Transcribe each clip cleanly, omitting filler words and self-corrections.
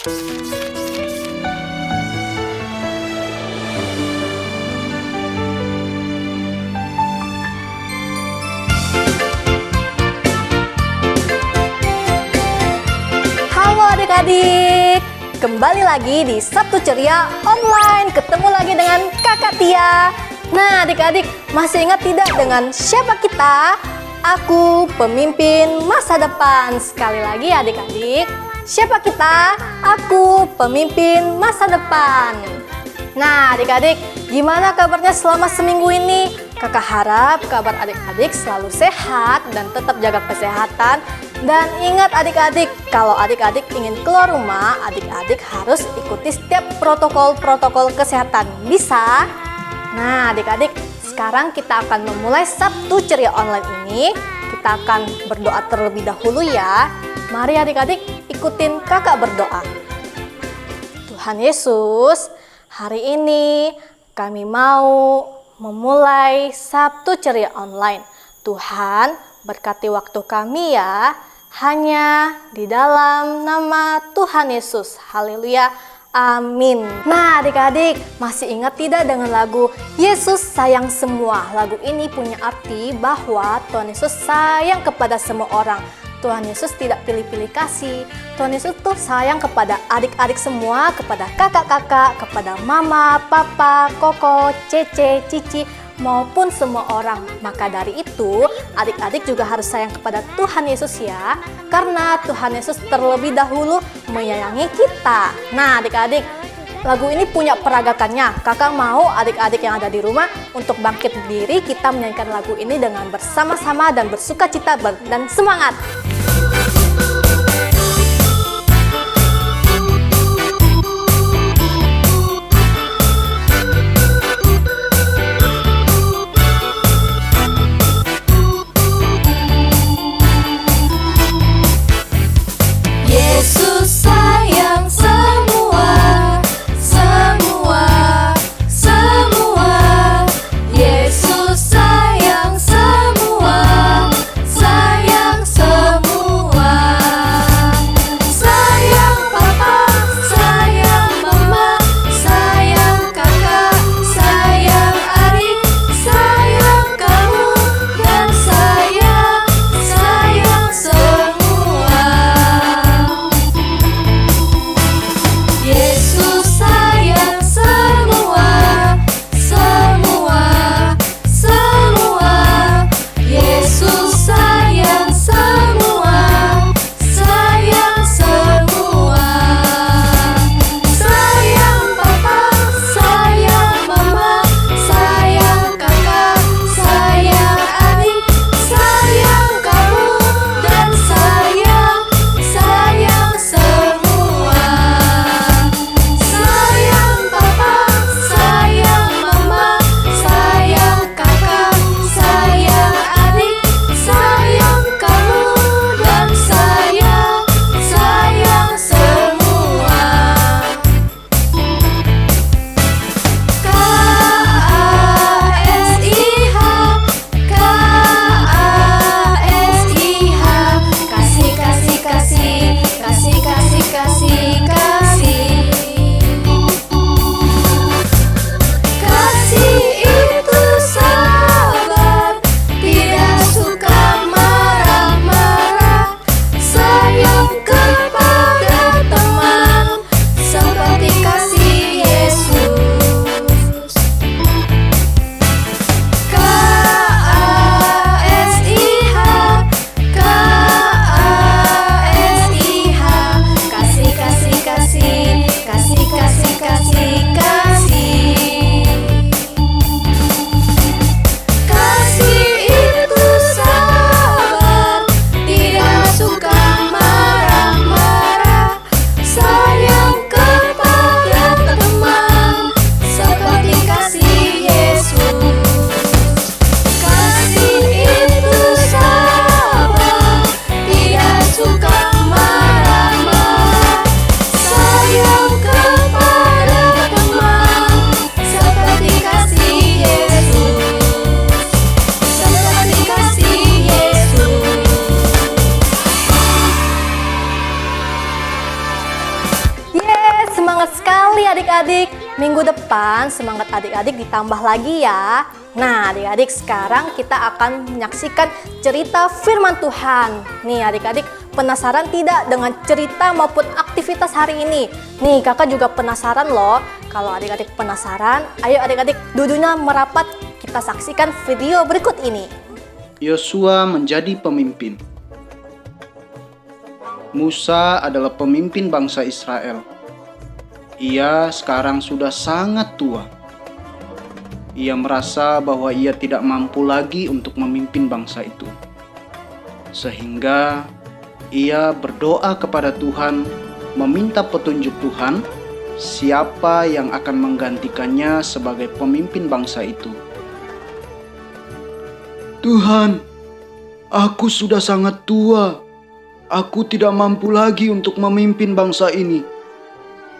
Halo adik-adik, kembali lagi di Sabtu Ceria Online. Ketemu lagi dengan Kakak Tia. Nah adik-adik, masih ingat tidak dengan siapa kita? Aku pemimpin masa depan. Sekali lagi adik-adik, siapa kita? Aku pemimpin masa depan. Nah adik-adik, gimana kabarnya selama seminggu ini? Kakak harap kabar adik-adik selalu sehat dan tetap jaga kesehatan. Dan ingat adik-adik, kalau adik-adik ingin keluar rumah, adik-adik harus ikuti setiap protokol-protokol kesehatan. Bisa? Nah adik-adik, sekarang kita akan memulai Sabtu Ceria Online ini. Kita akan berdoa terlebih dahulu ya. Mari adik-adik ikutin kakak berdoa. Tuhan Yesus, hari ini kami mau memulai Sabtu Ceria Online. Tuhan, berkati waktu kami ya. Hanya di dalam nama Tuhan Yesus. Haleluya. Amin. Nah adik-adik, masih ingat tidak dengan lagu Yesus Sayang Semua? Lagu ini punya arti bahwa Tuhan Yesus sayang kepada semua orang. Tuhan Yesus tidak pilih-pilih kasih. Tuhan Yesus tuh sayang kepada adik-adik semua, kepada kakak-kakak, kepada mama, papa, koko, cece, cici, maupun semua orang. Maka dari itu, adik-adik juga harus sayang kepada Tuhan Yesus ya. Karena Tuhan Yesus terlebih dahulu menyayangi kita. Nah adik-adik, lagu ini punya peragakannya. Kakak mau adik-adik yang ada di rumah untuk bangkit berdiri, kita menyanyikan lagu ini dengan bersama-sama dan bersukacita dan semangat. Yesus sayang semua, semua, semua. Yesus sayang semua, sayang semua. semangat sekali adik-adik. Minggu depan semangat adik-adik ditambah lagi ya. Nah adik-adik, sekarang kita akan menyaksikan cerita firman Tuhan. Nih adik-adik, penasaran tidak dengan cerita maupun aktivitas hari ini? Nih kakak juga penasaran loh. Kalau adik-adik penasaran, ayo adik-adik duduknya merapat. Kita saksikan video berikut ini. Yosua menjadi pemimpin. Musa adalah pemimpin bangsa Israel. Ia sekarang sudah sangat tua. Ia merasa bahwa ia tidak mampu lagi untuk memimpin bangsa itu. Sehingga ia berdoa kepada Tuhan, meminta petunjuk Tuhan, siapa yang akan menggantikannya sebagai pemimpin bangsa itu. Tuhan, aku sudah sangat tua. Aku tidak mampu lagi untuk memimpin bangsa ini.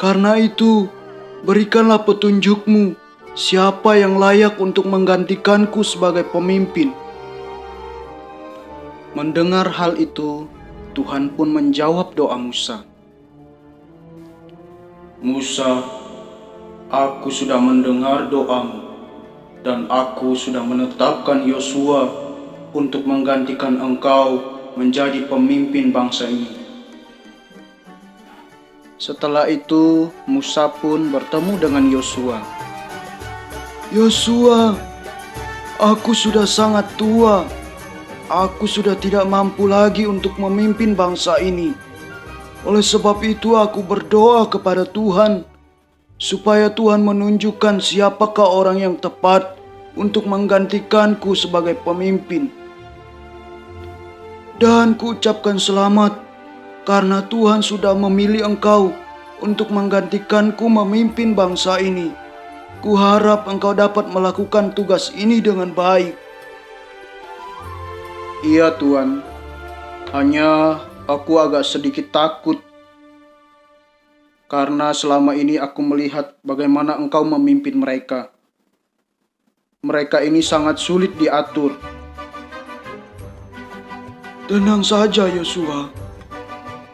Karena itu, berikanlah petunjuk-Mu, siapa yang layak untuk menggantikanku sebagai pemimpin. Mendengar hal itu, Tuhan pun menjawab doa Musa. Musa, aku sudah mendengar doamu, dan aku sudah menetapkan Yosua untuk menggantikan engkau menjadi pemimpin bangsa ini. Setelah itu, Musa pun bertemu dengan Yosua. Yosua, aku sudah sangat tua. Aku sudah tidak mampu lagi untuk memimpin bangsa ini. Oleh sebab itu aku berdoa kepada Tuhan, supaya Tuhan menunjukkan siapakah orang yang tepat untuk menggantikanku sebagai pemimpin. Dan kuucapkan selamat, karena Tuhan sudah memilih engkau untuk menggantikanku memimpin bangsa ini. Kuharap engkau dapat melakukan tugas ini dengan baik. Iya Tuhan, hanya aku agak sedikit takut. Karena selama ini aku melihat bagaimana engkau memimpin mereka. Mereka ini sangat sulit diatur. Tenang saja Yosua.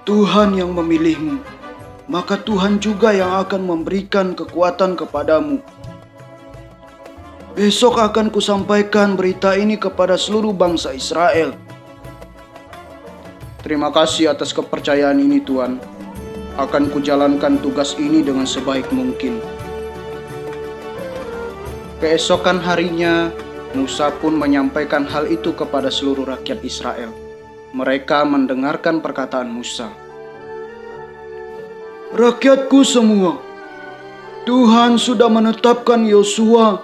Tuhan yang memilihmu, maka Tuhan juga yang akan memberikan kekuatan kepadamu. Besok akan kusampaikan berita ini kepada seluruh bangsa Israel. Terima kasih atas kepercayaan ini Tuhan. Akan kujalankan tugas ini dengan sebaik mungkin. Keesokan harinya, Musa pun menyampaikan hal itu kepada seluruh rakyat Israel. Mereka mendengarkan perkataan Musa. Rakyatku semua, Tuhan sudah menetapkan Yosua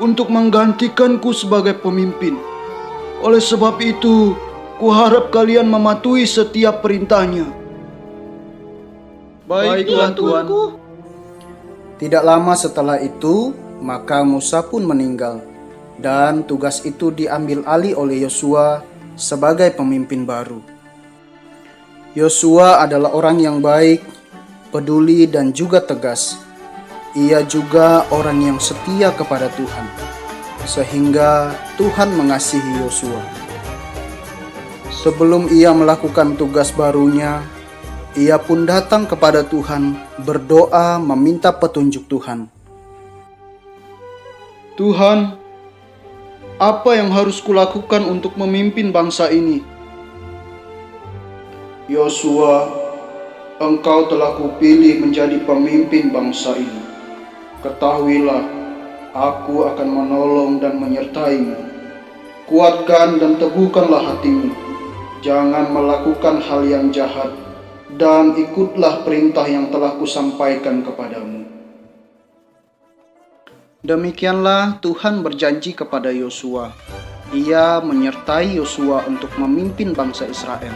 untuk menggantikanku sebagai pemimpin. Oleh sebab itu, kuharap kalian mematuhi setiap perintahnya. Baiklah Tuhan. Tidak lama setelah itu, maka Musa pun meninggal, dan tugas itu diambil alih oleh Yosua sebagai pemimpin baru. Yosua adalah orang yang baik, peduli dan juga tegas. Ia juga orang yang setia kepada Tuhan, sehingga Tuhan mengasihi Yosua. Sebelum ia melakukan tugas barunya, ia pun datang kepada Tuhan, berdoa meminta petunjuk Tuhan. Tuhan, apa yang harus kulakukan untuk memimpin bangsa ini? Yosua, engkau telah kupilih menjadi pemimpin bangsa ini. Ketahuilah, aku akan menolong dan menyertaimu. Kuatkan dan teguhkanlah hatimu. Jangan melakukan hal yang jahat, dan ikutlah perintah yang telah kusampaikan kepadamu. Demikianlah Tuhan berjanji kepada Yosua. Ia menyertai Yosua untuk memimpin bangsa Israel.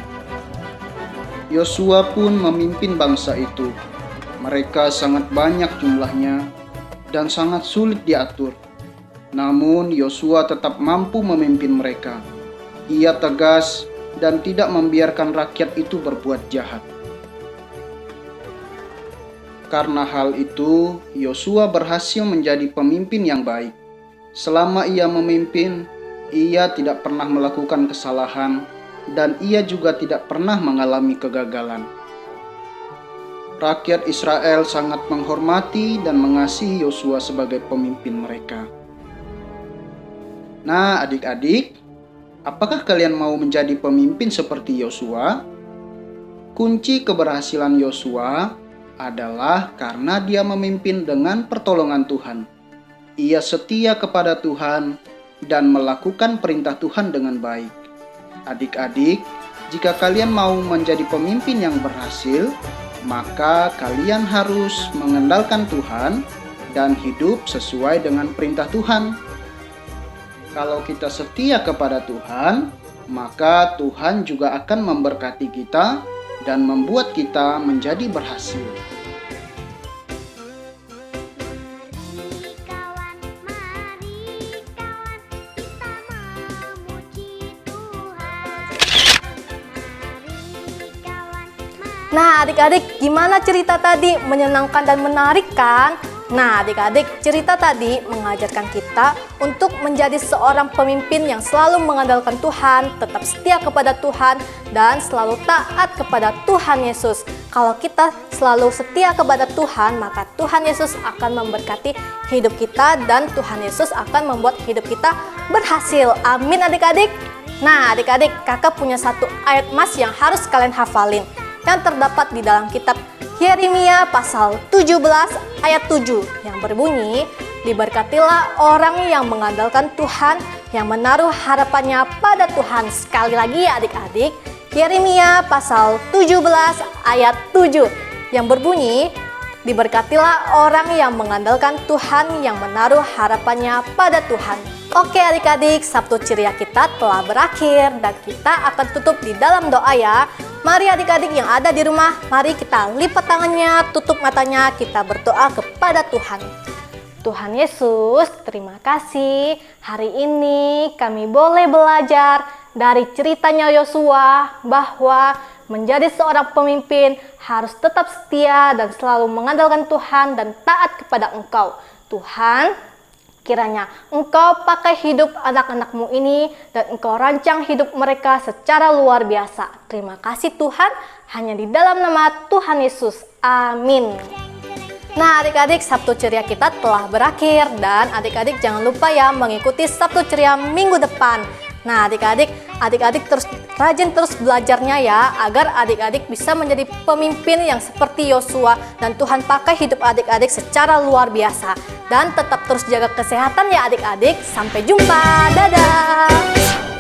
Yosua pun memimpin bangsa itu. Mereka sangat banyak jumlahnya dan sangat sulit diatur. Namun Yosua tetap mampu memimpin mereka. Ia tegas dan tidak membiarkan rakyat itu berbuat jahat. Karena hal itu, Yosua berhasil menjadi pemimpin yang baik. Selama ia memimpin, ia tidak pernah melakukan kesalahan dan ia juga tidak pernah mengalami kegagalan. rakyat Israel sangat menghormati dan mengasihi Yosua sebagai pemimpin mereka. Nah, adik-adik, apakah kalian mau menjadi pemimpin seperti Yosua? Kunci keberhasilan Yosua adalah karena dia memimpin dengan pertolongan Tuhan. Ia setia kepada Tuhan dan melakukan perintah Tuhan dengan baik. Adik-adik, jika kalian mau menjadi pemimpin yang berhasil, maka kalian harus mengandalkan Tuhan dan hidup sesuai dengan perintah Tuhan. Kalau kita setia kepada Tuhan, maka Tuhan juga akan memberkati kita dan membuat kita menjadi berhasil. Nah, adik-adik, gimana cerita tadi? Menyenangkan dan menarik kan? Nah, adik-adik, cerita tadi mengajarkan kita untuk menjadi seorang pemimpin yang selalu mengandalkan Tuhan, tetap setia kepada Tuhan, dan selalu taat kepada Tuhan Yesus. Kalau kita selalu setia kepada Tuhan, maka Tuhan Yesus akan memberkati hidup kita dan Tuhan Yesus akan membuat hidup kita berhasil. Amin, adik-adik. Nah, adik-adik, kakak punya satu ayat mas yang harus kalian hafalin, yang terdapat di dalam kitab Yeremia pasal 17 ayat 7 yang berbunyi, "Diberkatilah orang yang mengandalkan Tuhan, yang menaruh harapannya pada Tuhan." Sekali lagi ya adik-adik, Yeremia pasal 17 ayat 7 yang berbunyi, "Diberkatilah orang yang mengandalkan Tuhan, yang menaruh harapannya pada Tuhan." Oke adik-adik, Sabtu ceria kita telah berakhir dan kita akan tutup di dalam doa ya. Mari adik-adik yang ada di rumah, mari kita lipat tangannya, tutup matanya, kita berdoa kepada Tuhan. Tuhan Yesus, terima kasih. Hari ini kami boleh belajar dari ceritanya Yosua bahwa menjadi seorang pemimpin harus tetap setia dan selalu mengandalkan Tuhan dan taat kepada Engkau. Tuhan, kiranya Engkau pakai hidup anak-anak-Mu ini dan Engkau rancang hidup mereka secara luar biasa. Terima kasih Tuhan, hanya di dalam nama Tuhan Yesus. Amin. Nah adik-adik, Sabtu ceria kita telah berakhir dan adik-adik jangan lupa ya mengikuti Sabtu ceria minggu depan. Nah adik-adik terus rajin terus belajarnya ya, agar adik-adik bisa menjadi pemimpin yang seperti Yosua dan Tuhan pakai hidup adik-adik secara luar biasa. Dan tetap terus jaga kesehatan ya adik-adik. Sampai jumpa, dadah.